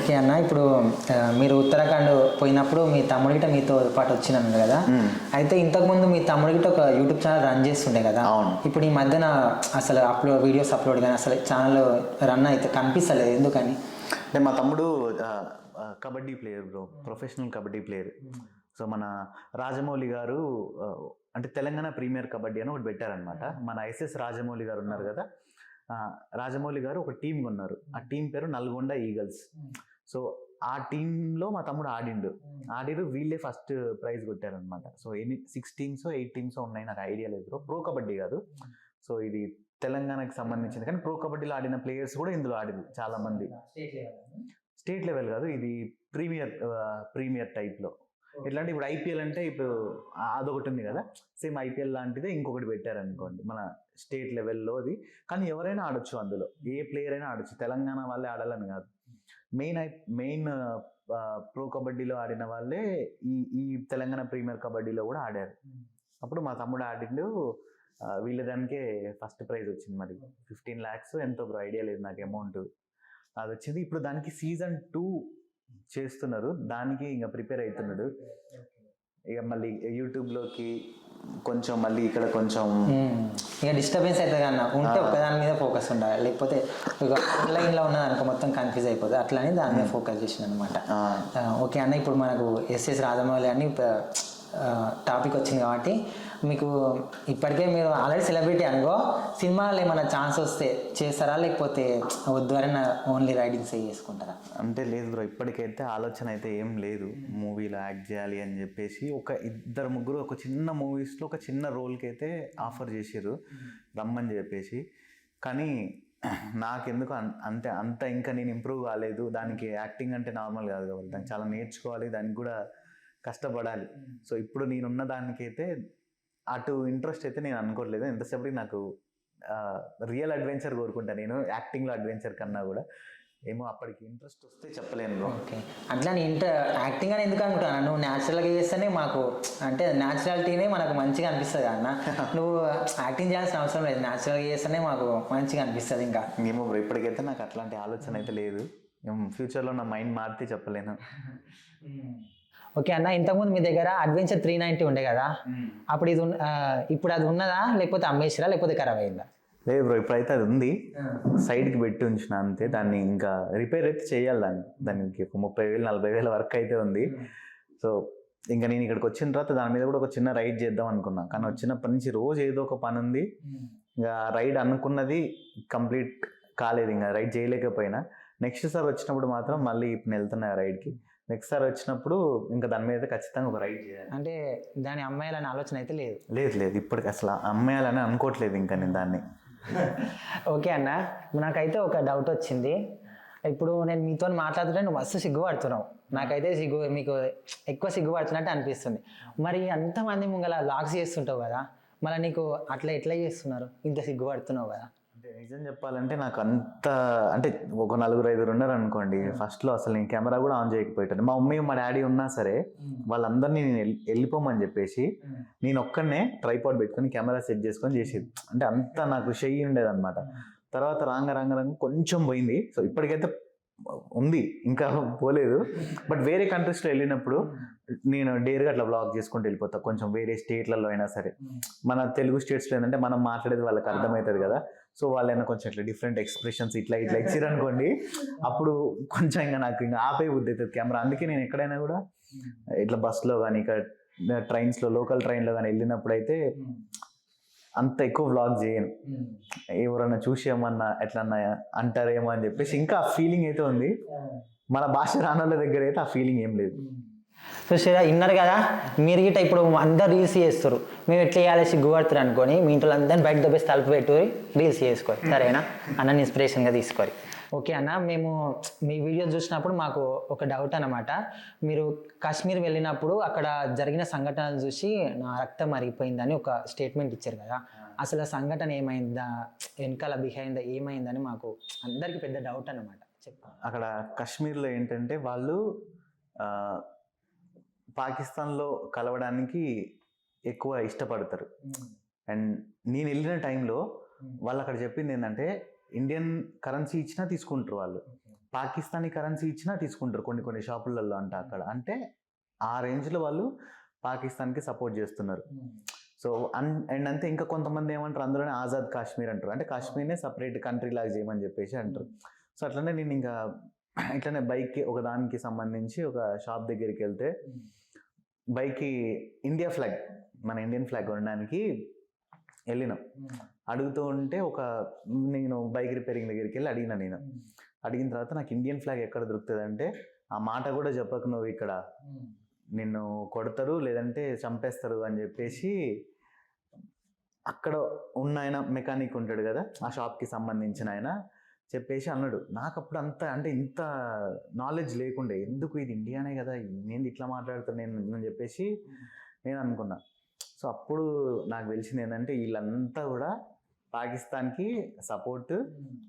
Okay అన్న, ఇప్పుడు మీరు ఉత్తరాఖండ్ పోయినప్పుడు మీ తమ్ముడి గిట్ట మీతో పాటు వచ్చినాను కదా. అయితే ఇంతకుముందు మీ తమ్ముడి గిట్ట ఒక యూట్యూబ్ ఛానల్ రన్ చేస్తుండే కదా. ఇప్పుడు ఈ మధ్యన అసలు వీడియోస్ అప్లోడ్ కానీ అసలు ఛానల్ రన్ అయితే కనిపిస్తలేదు, ఎందుకని? అంటే మా తమ్ముడు kabaddi player bro, professional kabaddi player. So మన రాజమౌళి గారు అంటే తెలంగాణ ప్రీమియర్ కబడ్డీ అని ఒకటి పెట్టారనమాట. మన ఎస్ఎస్ రాజమౌళి గారు ఉన్నారు కదా, రాజమౌళి గారు ఒక టీం ఉన్నారు. ఆ టీం పేరు నల్గొండ ఈగల్స్. సో ఆ టీంలో మా తమ్ముడు ఆడిరు. వీళ్ళే ఫస్ట్ ప్రైజ్ కొట్టారనమాట. సో 6 టీమ్స్ 8 టీమ్స్ ఉన్నాయి, నాకు ఐడియా లేదు. ప్రో కబడ్డీ కాదు. సో ఇది తెలంగాణకి సంబంధించింది, కానీ ప్రో కబడ్డీలో ఆడిన ప్లేయర్స్ కూడా ఇందులో ఆడిరు చాలా మంది. స్టేట్ లెవెల్ కాదు, ఇది ప్రీమియర్ టైప్లో. ఎట్లా అంటే ఇప్పుడు ఐపీఎల్ అంటే ఇప్పుడు అదొకటి ఉంది కదా, సేమ్ ఐపీఎల్ లాంటిదే ఇంకొకటి పెట్టారనుకోండి మన స్టేట్ లెవెల్లో. అది కానీ ఎవరైనా ఆడొచ్చు, అందులో ఏ ప్లేయర్ అయినా ఆడొచ్చు, తెలంగాణ వాళ్ళే ఆడాలని కాదు. మెయిన్ ప్రో కబడ్డీలో ఆడిన వాళ్ళే ఈ తెలంగాణ ప్రీమియర్ కబడ్డీలో కూడా ఆడారు. అప్పుడు మా తమ్ముడు ఆడిండు, వీళ్ళ దానికే ఫస్ట్ ప్రైజ్ వచ్చింది. మరి 15 lakhs ఎంతో బ్రో, ఐడియా లేదు నాకు అమౌంట్. అది వచ్చింది. ఇప్పుడు దానికి సీజన్ 2 చేస్తున్నారు, దానికి ఇంకా ప్రిపేర్ అవుతున్నాడు. ఇక మళ్ళీ యూట్యూబ్లోకి కొంచెం మళ్ళీ ఇక్కడ కొంచెం ఇక డిస్టర్బెన్స్ అవుతుంది కన్నా, ఉంటే ఒకదాని మీద ఫోకస్ ఉండాలి, లేకపోతే ఇక ఆన్లైన్లో ఉన్నదానికి మొత్తం కన్ఫ్యూజ్ అయిపోతుంది. అట్లని దాని మీద ఫోకస్ చేసిన అనమాట. ఓకే అన్న, ఇప్పుడు మనకు ఎస్ఎస్ రాజమౌళి అని టాపిక్ వచ్చింది కాబట్టి మీకు ఇప్పటికే మీరు ఆల్రెడీ సెలబ్రిటీ అనుకో, సినిమాలో ఏమైనా ఛాన్స్ వస్తే చేస్తారా, లేకపోతే వద్దు అని ఓన్లీ రైడింగ్స్ చేసుకుంటారా? అంటే లేదు బ్రో, ఇప్పటికైతే ఆలోచన అయితే ఏం లేదు మూవీలో యాక్ట్ చేయాలి అని చెప్పేసి. ఒక 2-3 ఒక చిన్న మూవీస్లో ఒక చిన్న రోల్కి అయితే ఆఫర్ చేసారు రమ్మని చెప్పేసి. కానీ నాకెందుకు అంత ఇంకా నేను ఇంప్రూవ్ కాలేదు. దానికి యాక్టింగ్ అంటే నార్మల్ కాదు కాబట్టి దానికి చాలా నేర్చుకోవాలి, దానికి కూడా కష్టపడాలి. సో ఇప్పుడు నేనున్న దానికైతే అటు ఇంట్రెస్ట్ అయితే నేను అనుకోవట్లేదు. ఎంతసేపటికి నాకు రియల్ అడ్వెంచర్ కోరుకుంటాను నేను, యాక్టింగ్లో అడ్వెంచర్ కన్నా కూడా. ఏమో అప్పటికి ఇంట్రెస్ట్ వస్తే చెప్పలేను. ఓకే, అట్లా యాక్టింగ్ అని ఎందుకు అనుకుంటాను, నువ్వు న్యాచురల్గా చేస్తేనే మాకు అంటే న్యాచురాలిటీనే మనకు మంచిగా అనిపిస్తుంది అన్న. నువ్వు యాక్టింగ్ చేయాల్సిన అవసరం లేదు, న్యాచురల్గా చేస్తేనే మాకు మంచిగా అనిపిస్తుంది. ఇంకా ఏమో బ్రో, ఇప్పటికైతే నాకు అట్లాంటి ఆలోచన అయితే లేదు. ఫ్యూచర్లో నా మైండ్ మారితే చెప్పలేను. ఓకే అన్న, ఇంతకుముందు మీ దగ్గర అడ్వెంచర్ 390 ఉండే కదా, అప్పుడు ఇప్పుడు అది ఉన్నదా, లేకపోతే అమ్మేసిరా, లేకపోతే ఖరాబ్ అయిందా? లేదు బ్రో, ఇప్పుడైతే అది ఉంది, సైడ్కి పెట్టి ఉంచిన అంతే. దాన్ని ఇంకా రిపేర్ అయితే చేయాలి. దానికి 30,000-40,000 వరకు అయితే ఉంది. సో ఇంకా నేను ఇక్కడికి వచ్చిన తర్వాత దాని మీద కూడా ఒక చిన్న రైడ్ చేద్దాం అనుకున్నా, కానీ వచ్చినప్పటి నుంచి రోజు ఏదో ఒక పని ఉంది. ఇంకా రైడ్ అనుకున్నది కంప్లీట్ కాలేదు, ఇంకా రైడ్ చేయలేకపోయినా. నెక్స్ట్ సార్ వచ్చినప్పుడు మాత్రం మళ్ళీ ఇప్పుడు వెళ్తున్నా రైడ్కి. నెక్స్ట్ సార్ వచ్చినప్పుడు ఇంకా దాని మీద ఖచ్చితంగా ఒక రైడ్ చేయాలి. అంటే దాన్ని అమ్మాయాలనే ఆలోచన అయితే లేదు? లేదు, ఇప్పటికి అసలు అమ్మాయాలని అనుకోవట్లేదు ఇంకా నేను దాన్ని. ఓకే అన్న, నాకైతే ఒక డౌట్ వచ్చింది. ఇప్పుడు నేను మీతో మాట్లాడుతుంటే నువ్వు మస్తు సిగ్గుపడుతున్నావు, నాకైతే మీకు ఎక్కువ సిగ్గుపడుతున్నట్టు అనిపిస్తుంది. మరి అంతమంది ముంగల లాగ్స్ చేస్తుంటావు కదా, మళ్ళీ నీకు అట్లా ఎట్లా చేస్తున్నారు, ఇంత సిగ్గుపడుతున్నావు కదా? అంటే నిజం చెప్పాలంటే నాకు అంత అంటే ఒక 4-5 ఉన్నారు అనుకోండి. ఫస్ట్లో అసలు నేను కెమెరా కూడా ఆన్ చేయకపోయాను. మా మమ్మీ మా డాడీ ఉన్నా సరే వాళ్ళందరినీ నేను వెళ్ళిపోమని చెప్పేసి నేను ఒక్కడనే ట్రైపాడ్ పెట్టుకొని కెమెరా సెట్ చేసుకొని చేసేది. అంటే అంత నాకు షై ఉండేది అనమాట. తర్వాత రాంగ కొంచెం పోయింది. సో ఇప్పటికైతే ఉంది, ఇంకా పోలేదు. బట్ వేరే కంట్రీస్లో వెళ్ళినప్పుడు నేను డేర్గా అట్లా బ్లాగ్ చేసుకుంటూ వెళ్ళిపోతా. కొంచెం వేరే స్టేట్లలో అయినా సరే, మన తెలుగు స్టేట్స్లో ఏంటంటే మనం మాట్లాడేది వాళ్ళకి అర్థమవుతుంది కదా. సో వాళ్ళైనా కొంచెం ఇట్లా డిఫరెంట్ ఎక్స్ప్రెషన్స్ ఇట్లా ఇచ్చారు అనుకోండి, అప్పుడు కొంచెం ఇంకా నాకు ఇంకా ఆపే బుద్ధి అవుతుంది కెమెరా. అందుకే నేను ఎక్కడైనా కూడా ఇట్లా బస్లో కానీ ఇక్కడ ట్రైన్స్లో లోకల్ ట్రైన్లో కానీ వెళ్ళినప్పుడు అయితే అంత ఎక్కువ వ్లాగ్ చేయను. ఎవరన్నా చూసి ఏమన్నా ఎట్లన్నా అంటారేమో అని చెప్పేసి ఇంకా ఆ ఫీలింగ్ అయితే ఉంది. మన భాష రానోళ్ళ దగ్గర అయితే ఆ ఫీలింగ్ ఏం లేదు. చూసారా, విన్నారు కదా మీరు గిట్ట. ఇప్పుడు అందరు రీల్స్ చేస్తారు, మేము ఎట్లా చేయాలి సిగ్గుపడుతారు అనుకొని మీ ఇంట్లో అందరిని బయట దొబ్బేసి తలుపు పెట్టి రీల్స్ చేసుకోవాలి, సరేనా? అన్నని ఇన్స్పిరేషన్గా తీసుకోవాలి. ఓకే అన్న, మేము మీ వీడియో చూసినప్పుడు మాకు ఒక డౌట్ అన్నమాట. మీరు కాశ్మీర్ వెళ్ళినప్పుడు అక్కడ జరిగిన సంఘటనలు చూసి నా రక్తం మరిగిపోయిందని ఒక స్టేట్మెంట్ ఇచ్చారు కదా, అసలు ఆ సంఘటన ఏమైందా, వెనకాల బిహైండ్ ఏమైందని మాకు అందరికీ పెద్ద డౌట్ అన్నమాట. చెప్పండి. అక్కడ కాశ్మీర్లో ఏంటంటే వాళ్ళు పాకిస్తాన్లో కలవడానికి ఎక్కువ ఇష్టపడతారు. అండ్ నేను వెళ్ళిన టైంలో వాళ్ళు అక్కడ చెప్పింది ఏంటంటే ఇండియన్ కరెన్సీ ఇచ్చినా తీసుకుంటారు వాళ్ళు, పాకిస్తానీ కరెన్సీ ఇచ్చినా తీసుకుంటారు కొన్ని షాపులలో అంట అక్కడ. అంటే ఆ రేంజ్లో వాళ్ళు పాకిస్తాన్కి సపోర్ట్ చేస్తున్నారు. సో అండ్ అంతే, ఇంకా కొంతమంది ఏమంటారు అందులోనే ఆజాద్ కాశ్మీర్ అంటారు, అంటే కాశ్మీర్నే సపరేట్ కంట్రీ లాగా చేయమని చెప్పేసి అంటారు. సో అట్లనే నేను ఇంకా ఇట్లనే బైక్కి ఒక దానికి సంబంధించి ఒక షాప్ దగ్గరికి వెళ్తే బైక్కి ఇండియా ఫ్లాగ్, మన ఇండియన్ ఫ్లాగ్ కొనడానికి వెళ్ళినాం. అడుగుతూ ఉంటే నేను బైక్ రిపేరింగ్ దగ్గరికి వెళ్ళి అడిగిన తర్వాత నాకు ఇండియన్ ఫ్లాగ్ ఎక్కడ దొరుకుతుంది అంటే, ఆ మాట కూడా చెప్పకు నువ్వు, ఇక్కడ నిన్ను కొడతారు లేదంటే చంపేస్తారు అని చెప్పేసి అక్కడ ఉన్న ఆయన మెకానిక్ ఉంటాడు కదా ఆ షాప్కి సంబంధించిన ఆయన చెప్పేసి అన్నాడు. నాకు అప్పుడు అంటే ఇంత నాలెడ్జ్ లేకుండే, ఎందుకు ఇది ఇండియానే కదా నేను ఇట్లా మాట్లాడుతాను నేను చెప్పేసి నేను అనుకున్నా. సో అప్పుడు నాకు తెలిసింది ఏంటంటే వీళ్ళంతా కూడా పాకిస్తాన్కి సపోర్ట్,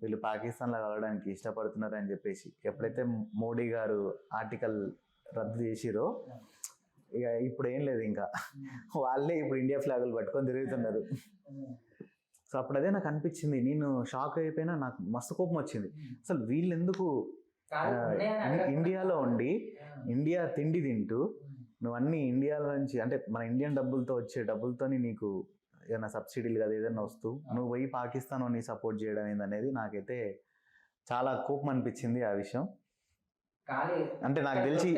వీళ్ళు పాకిస్తాన్లో కలవడానికి ఇష్టపడుతున్నారు అని చెప్పేసి. ఎప్పుడైతే మోడీ గారు ఆర్టికల్ రద్దు చేసిరో ఇక ఇప్పుడు ఏం లేదు, ఇంకా వాళ్ళే ఇప్పుడు ఇండియా ఫ్లాగులు పట్టుకొని తిరుగుతున్నారు. సో అప్పుడు అదే నాకు అనిపించింది, నేను షాక్ అయిపోయినా, నాకు మస్తు కోపం వచ్చింది. అసలు వీళ్ళు ఎందుకు ఇండియాలో ఉండి ఇండియా తిండి తింటూ నువ్వు అన్ని ఇండియాలో నుంచి, అంటే మన ఇండియన్ డబ్బులతో వచ్చే డబ్బులతోని నీకు ఏదైనా సబ్సిడీలు కదా ఏదైనా వస్తూ నువ్వు పోయి పాకిస్తాన్ ని సపోర్ట్ చేయడం ఏందనేది నాకైతే చాలా కోపం అనిపించింది ఆ విషయం. అంటే నాకు తెలిసి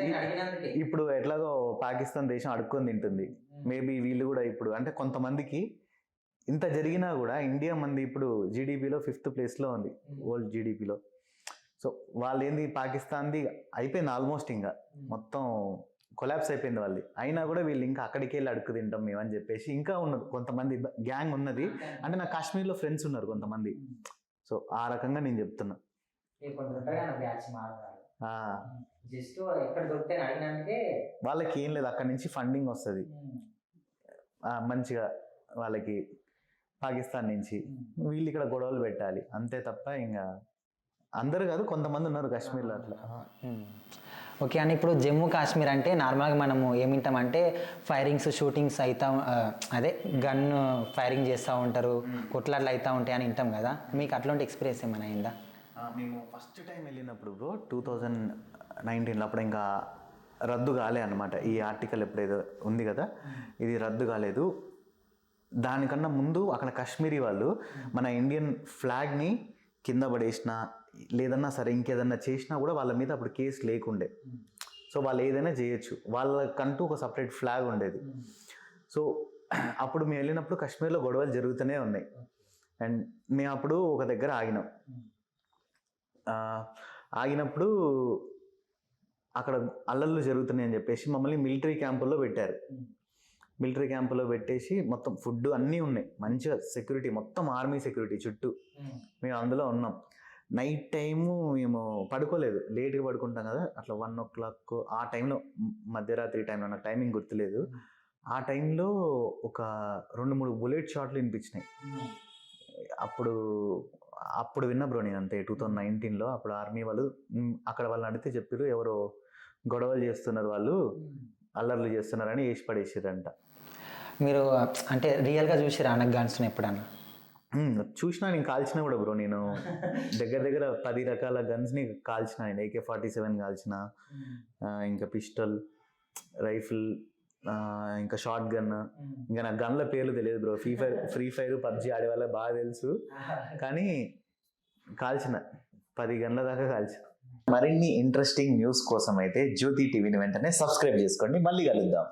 ఇప్పుడు ఎట్లాగో పాకిస్తాన్ దేశం అడుక్కొని తింటుంది, మేబీ వీళ్ళు కూడా ఇప్పుడు అంటే కొంతమందికి ఇంత జరిగినా కూడా ఇండియా మంది ఇప్పుడు జీడిపిలో 5th ప్లేస్లో ఉంది వరల్డ్ జీడిపిలో. సో వాళ్ళు ఏంది పాకిస్తాన్ది అయిపోయింది ఆల్మోస్ట్, ఇంకా మొత్తం కొలాప్స్ అయిపోయింది వాళ్ళది, అయినా కూడా వీళ్ళు ఇంకా అక్కడికి వెళ్ళి అడుక్కు తింటాం మేమని చెప్పేసి ఇంకా ఉన్నది కొంతమంది గ్యాంగ్ ఉన్నది. అంటే నాకు కాశ్మీర్లో ఫ్రెండ్స్ ఉన్నారు కొంతమంది. సో ఆ రకంగా నేను చెప్తున్నా. వాళ్ళకి ఏం లేదు, అక్కడ నుంచి ఫండింగ్ వస్తుంది మంచిగా వాళ్ళకి పాకిస్తాన్ నుంచి, వీళ్ళు ఇక్కడ గొడవలు పెట్టాలి అంతే తప్ప ఇంకా అందరు కాదు, కొంతమంది ఉన్నారు కాశ్మీర్లో అట్లా. ఓకే అని ఇప్పుడు జమ్మూ కాశ్మీర్ అంటే నార్మల్గా మనము ఏమింటామంటే ఫైరింగ్స్ షూటింగ్స్ అవుతా, అదే గన్ ఫైరింగ్ చేస్తూ ఉంటారు, కొట్లాట్లు అవుతూ ఉంటాయి అని వింటాం కదా, మీకు అట్లాంటి ఎక్స్పీరియన్స్ ఏమైనా అయిందా? మేము ఫస్ట్ టైం వెళ్ళినప్పుడు బ్రో 2019లో అప్పుడు ఇంకా రద్దు కాలే అనమాట ఈ ఆర్టికల్, ఎప్పుడైతే ఉంది కదా ఇది రద్దు కాలేదు. దానికన్నా ముందు అక్కడ కాశ్మీరీ వాళ్ళు మన ఇండియన్ ఫ్లాగ్ని కింద పడేసినా లేదన్నా సరే ఇంకేదన్నా చేసినా కూడా వాళ్ళ మీద అప్పుడు కేసు లేకుండే. సో వాళ్ళు ఏదైనా చేయొచ్చు, వాళ్ళకంటూ ఒక సపరేట్ ఫ్లాగ్ ఉండేది. సో అప్పుడు మేము వెళ్ళినప్పుడు కాశ్మీర్లో గొడవలు జరుగుతూనే ఉన్నాయి. అండ్ మేము అప్పుడు ఒక దగ్గర ఆగినప్పుడు అక్కడ అల్లర్లు జరుగుతున్నాయి అని చెప్పేసి మమ్మల్ని మిలిటరీ క్యాంపుల్లో పెట్టారు. మిలిటరీ క్యాంపులో పెట్టేసి మొత్తం ఫుడ్ అన్నీ ఉన్నాయి, మంచిగా సెక్యూరిటీ, మొత్తం ఆర్మీ సెక్యూరిటీ చుట్టూ. మేము అందులో ఉన్నాం. నైట్ టైము మేము పడుకోలేదు, లేట్గా పడుకుంటాం కదా, అట్లా 1 o'clock ఆ టైంలో, మధ్యరాత్రి టైంలో, నాకు టైమింగ్ గుర్తులేదు. ఆ టైంలో ఒక 2-3 బుల్లెట్ షాట్లు వినిపించినాయి. అప్పుడు విన్నా బ్రో నేను అంతే 2019లో. అప్పుడు ఆర్మీ వాళ్ళు అక్కడ వాళ్ళని అడిగితే చెప్పారు, ఎవరో గొడవలు చేస్తున్నారు వాళ్ళు, అల్లర్లు చేస్తున్నారని వేసి పడేసారంట. మీరు అంటే రియల్గా చూసిరా అన్న గన్స్ ఎప్పుడన్నా? చూసినా, నేను కాల్చిన కూడా బ్రో. నేను దగ్గర 10 రకాల గన్స్ని కాల్చిన, AK-47 కాల్చిన, ఇంకా పిస్టల్, రైఫిల్, ఇంకా షార్ట్ గన్. ఇంకా నాకు గన్ల పేర్లు తెలియదు బ్రో. ఫ్రీ ఫైర్ పబ్జి ఆడే వాళ్ళకి బాగా తెలుసు, కానీ కాల్చిన 10 గన్ల దాకా కాల్చిన. మరిన్ని ఇంట్రెస్టింగ్ న్యూస్ కోసం అయితే జ్యోతి టీవీని వెంటనే సబ్స్క్రైబ్ చేసుకోండి. మళ్ళీ కలుద్దాం.